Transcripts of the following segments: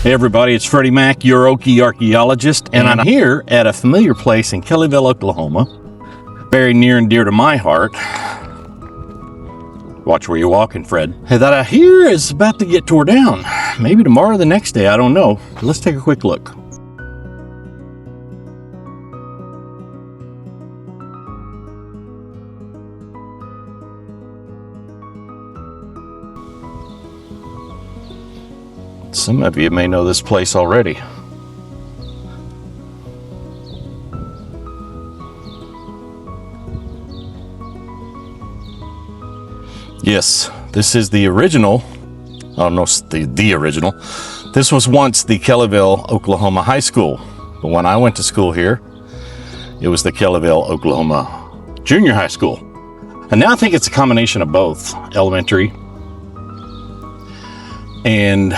Hey everybody, it's Freddie Mac, your Okie archaeologist, and I'm here at a familiar place in Kellyville, Oklahoma, very near and dear to my heart. Watch where you're walking, Fred. Hey, that I hear is about to get tore down. Maybe tomorrow or the next day, I don't know. Let's take a quick look. Some of you may know this place already. Yes, this is the original. I don't know, the original. This was once the Kellyville, Oklahoma High School. But when I went to school here, it was the Kellyville, Oklahoma Junior High School. And now I think it's a combination of both, elementary and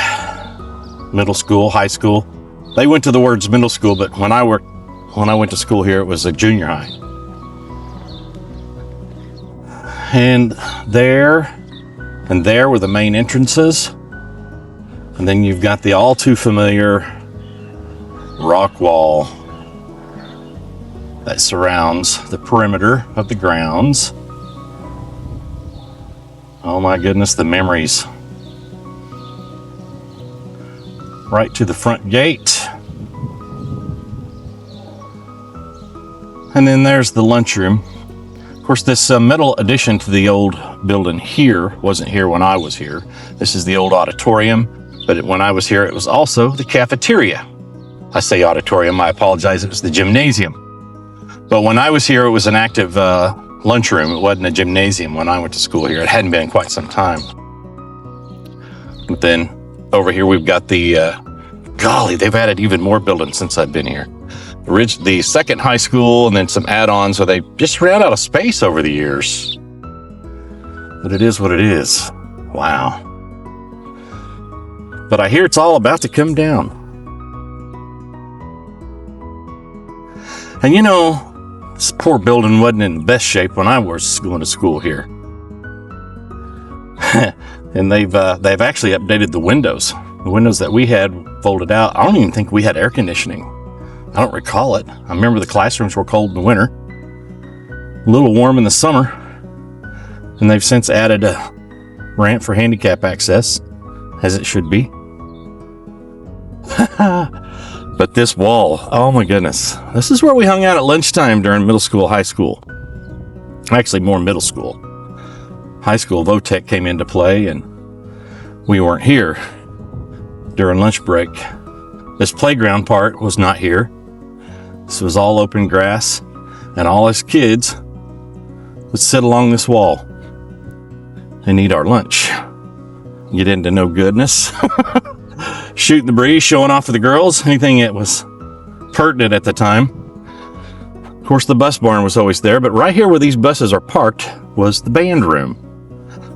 middle school, high school. They went to the words middle school, but when I went to school here, it was a junior high. And there were the main entrances. And then you've got the all too familiar rock wall that surrounds the perimeter of the grounds. Oh my goodness, the memories. Right to the front gate. And then there's the lunchroom. Of course, this middle addition to the old building here wasn't here when I was here. This is the old auditorium, but when I was here, it was also the cafeteria. I say auditorium, I apologize, it was the gymnasium. But when I was here, it was an active lunchroom. It wasn't a gymnasium when I went to school here. It hadn't been in quite some time. But then over here, we've got the, golly, they've added even more buildings since I've been here. The second high school and then some add-ons, so they just ran out of space over the years. But it is what it is. Wow. But I hear it's all about to come down. And you know, this poor building wasn't in the best shape when I was going to school here. And they've actually updated the windows. The windows that we had folded out. I don't even think we had air conditioning. I don't recall it. I remember the classrooms were cold in the winter, a little warm in the summer, and they've since added a ramp for handicap access, as it should be. But this wall, oh my goodness. This is where we hung out at lunchtime during middle school, high school. Actually, more middle school. High school, VOTEC came into play, and we weren't here during lunch break. This playground part was not here. This was all open grass, and all us kids would sit along this wall and eat our lunch. Get into no goodness. Shooting the breeze, showing off to the girls, anything that was pertinent at the time. Of course, the bus barn was always there, but right here where these buses are parked was the band room.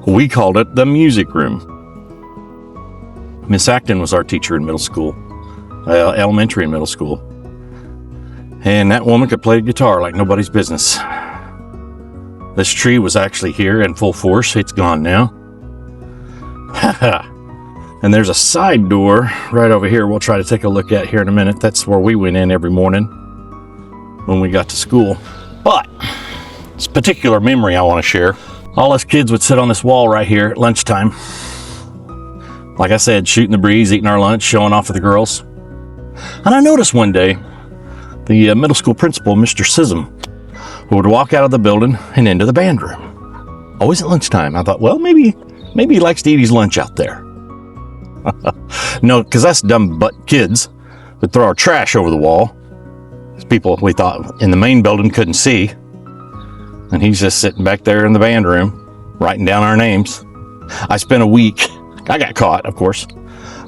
We called it the music room. Miss Acton was our teacher in middle school, elementary and middle school. And that woman could play guitar like nobody's business. This tree was actually here in full force. It's gone now. And there's a side door right over here we'll try to take a look at here in a minute. That's where we went in every morning when we got to school. But this particular memory I want to share. All us kids would sit on this wall right here at lunchtime. Like I said, shooting the breeze, eating our lunch, showing off with the girls. And I noticed one day, the middle school principal, Mr. Sism, would walk out of the building and into the band room. Always at lunchtime. I thought, well, maybe he likes to eat his lunch out there. No, because us dumb butt kids would throw our trash over the wall. People we thought in the main building couldn't see. And he's just sitting back there in the band room, writing down our names. I spent a week. I got caught, of course.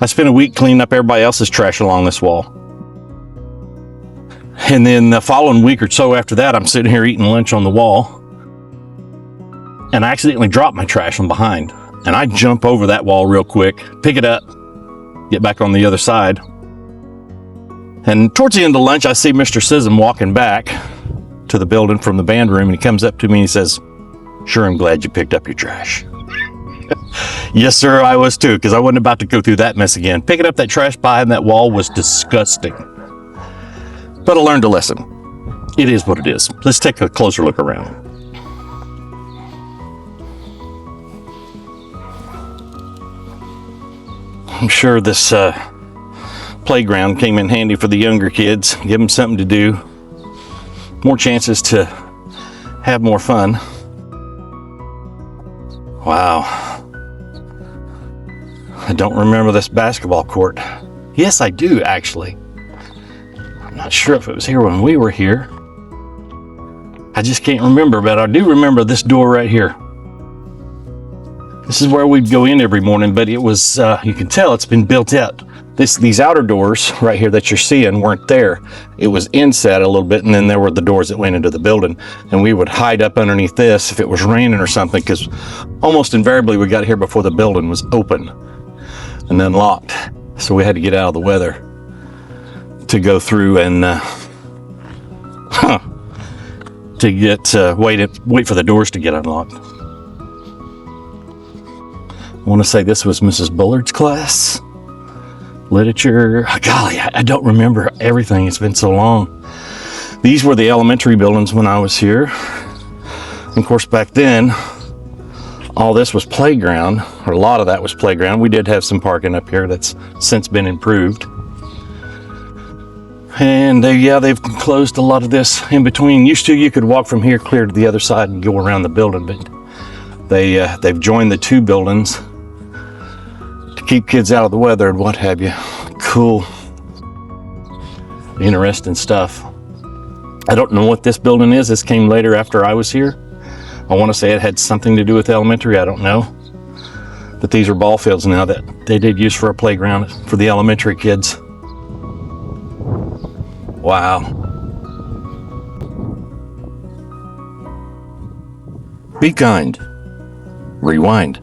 I spent a week cleaning up everybody else's trash along this wall. And then the following week or so after that, I'm sitting here eating lunch on the wall. And I accidentally dropped my trash from behind. And I jump over that wall real quick, pick it up, get back on the other side. And towards the end of lunch, I see Mr. Sism walking back to the building from the band room. And he comes up to me and he says, "Sure, I'm glad you picked up your trash." Yes, sir, I was too, because I wasn't about to go through that mess again. Picking up that trash behind that wall was disgusting. But I learned a lesson. It is what it is. Let's take a closer look around. I'm sure this playground came in handy for the younger kids. Give them something to do. More chances to have more fun. Wow. I don't remember this basketball court. Yes, I do, actually. I'm not sure if it was here when we were here. I just can't remember, but I do remember this door right here. This is where we'd go in every morning, but it was, you can tell it's been built out. These outer doors right here that you're seeing weren't there. It was inset a little bit, and then there were the doors that went into the building. And we would hide up underneath this if it was raining or something, because almost invariably we got here before the building was open and unlocked. So we had to get out of the weather to go through and to get wait for the doors to get unlocked. I want to say this was Mrs. Bullard's class. Literature. Oh, golly, I don't remember everything. It's been so long. These were the elementary buildings when I was here. And of course, back then, all this was playground, or a lot of that was playground. We did have some parking up here that's since been improved. And they've closed a lot of this in between. Used to, you could walk from here clear to the other side and go around the building, but they've joined the two buildings to keep kids out of the weather and what have you. Cool, interesting stuff. I don't know what this building is. This came later after I was here. I want to say it had something to do with elementary. I don't know. But these are ball fields now that they did use for a playground for the elementary kids. Wow. Be kind. Rewind.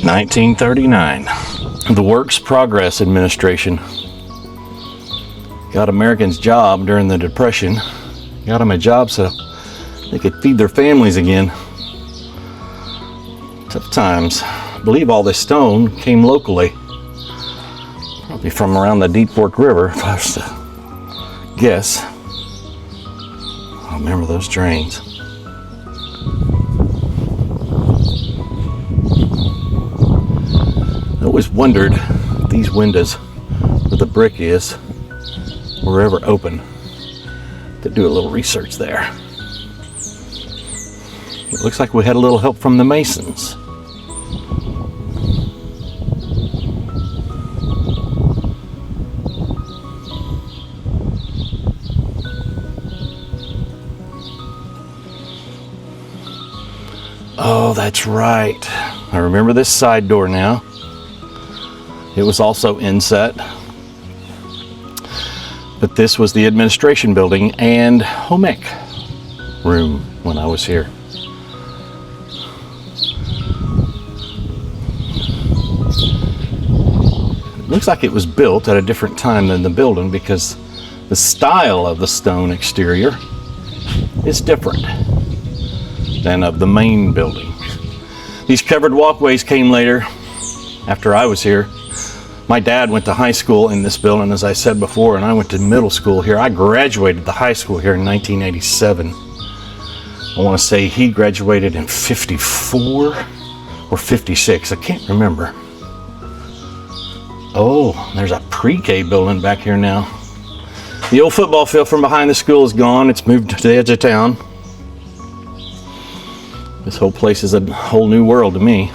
$1939. The Works Progress Administration got Americans' job during the Depression. Got them a job so they could feed their families again. Tough times. I believe all this stone came locally. Probably from around the Deep Fork River, if I was to guess. I remember those drains. I always wondered if these windows where the brick is were ever open. To do a little research there. It looks like we had a little help from the masons. Oh, that's right. I remember this side door now. It was also inset. But this was the administration building and home ec room when I was here. It looks like it was built at a different time than the building because the style of the stone exterior is different than of the main building. These covered walkways came later after I was here. My dad went to high school in this building, as I said before, and I went to middle school here. I graduated the high school here in 1987. I want to say he graduated in 54 or 56. I can't remember. Oh, there's a pre-K building back here now. The old football field from behind the school is gone. It's moved to the edge of town. This whole place is a whole new world to me.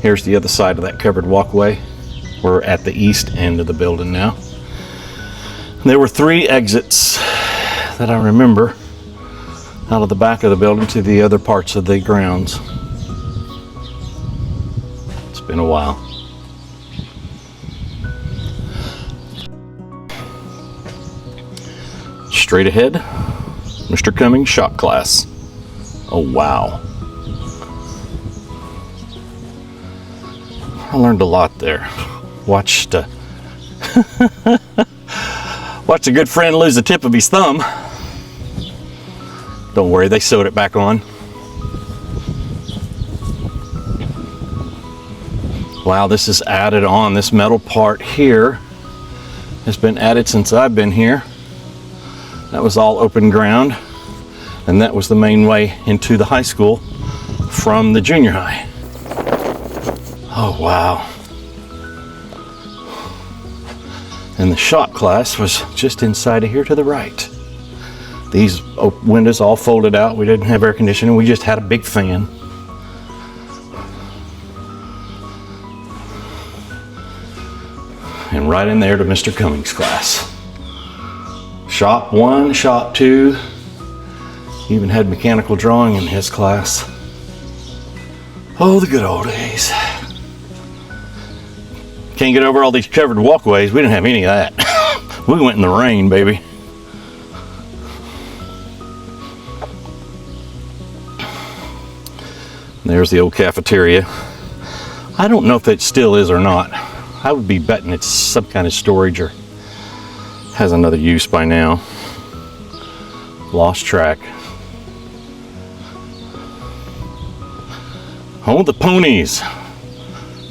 Here's the other side of that covered walkway. We're at the east end of the building now. There were 3 exits that I remember out of the back of the building to the other parts of the grounds. Been a while. Straight ahead, Mr. Cummings shop class. Oh wow. I learned a lot there. Watched watched a good friend lose the tip of his thumb. Don't worry, they sewed it back on. Wow, this is added on. This metal part here has been added since I've been here. That was all open ground, and that was the main way into the high school from the junior high. Oh wow. And the shop class was just inside of here to the right. These windows all folded out. We didn't have air conditioning, we just had a big fan. And right in there to Mr. Cummings' class. Shop 1, shop 2, even had mechanical drawing in his class. Oh, the good old days. Can't get over all these covered walkways. We didn't have any of that. We went in the rain, baby. There's the old cafeteria. I don't know if it still is or not. I would be betting it's some kind of storage or has another use by now. Lost track. Oh, the ponies.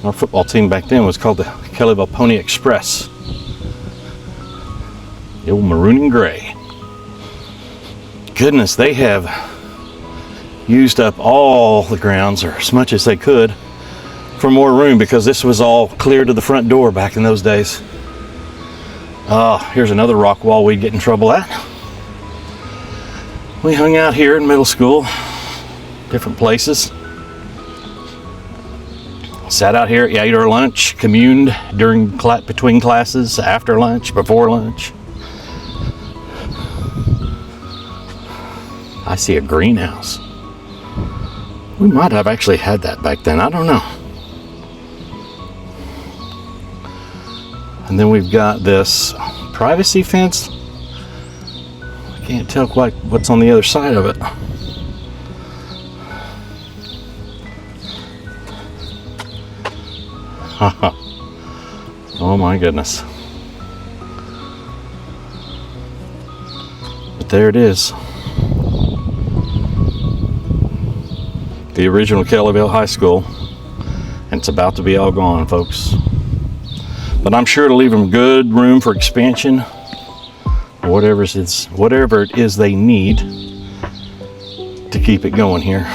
Our football team back then was called the Kellyville Pony Express. The old maroon and gray. Goodness, they have used up all the grounds, or as much as they could, for more room, because this was all clear to the front door back in those days. Here's another rock wall we'd get in trouble at. We hung out here in middle school, different places. Sat out here, ate our lunch, communed between classes, after lunch, before lunch. I see a greenhouse. We might have actually had that back then, I don't know. And then we've got this privacy fence. I can't tell quite what's on the other side of it. Oh my goodness. But there it is. The original Kellyville High School. And it's about to be all gone, folks. But I'm sure to leave them good room for expansion. Whatever it is they need to keep it going here.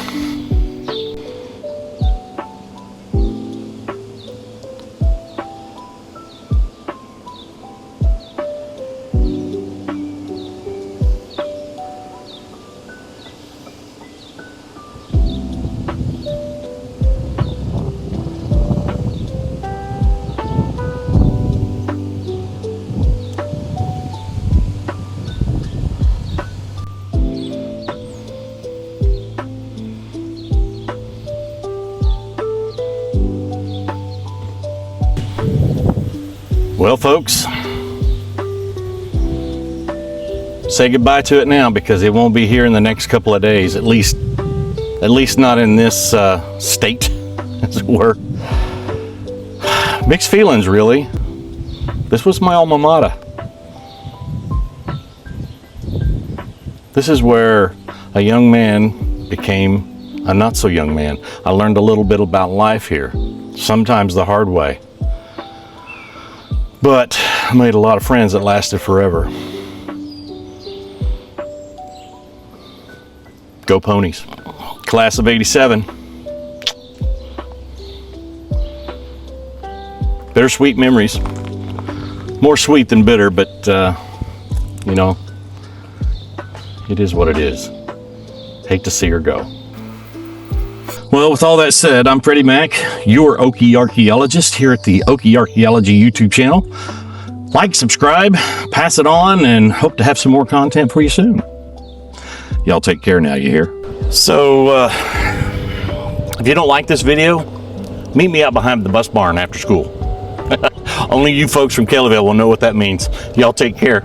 Well, folks, say goodbye to it now, because it won't be here in the next couple of days, at least not in this state, as it were. Mixed feelings, really. This was my alma mater. This is where a young man became a not so young man. I learned a little bit about life here, sometimes the hard way. But I made a lot of friends that lasted forever. Go Ponies. Class of '87. Bittersweet memories. More sweet than bitter, but you know, it is what it is. Hate to see her go. Well, with all that said, I'm Freddie Mac, your Okie archaeologist here at the Okie Archaeology YouTube channel. Like, subscribe, pass it on, and hope to have some more content for you soon. Y'all take care now, you hear? So, if you don't like this video, Meet me out behind the bus barn after school. Only you folks from Kellyville will know what that means. Y'all take care.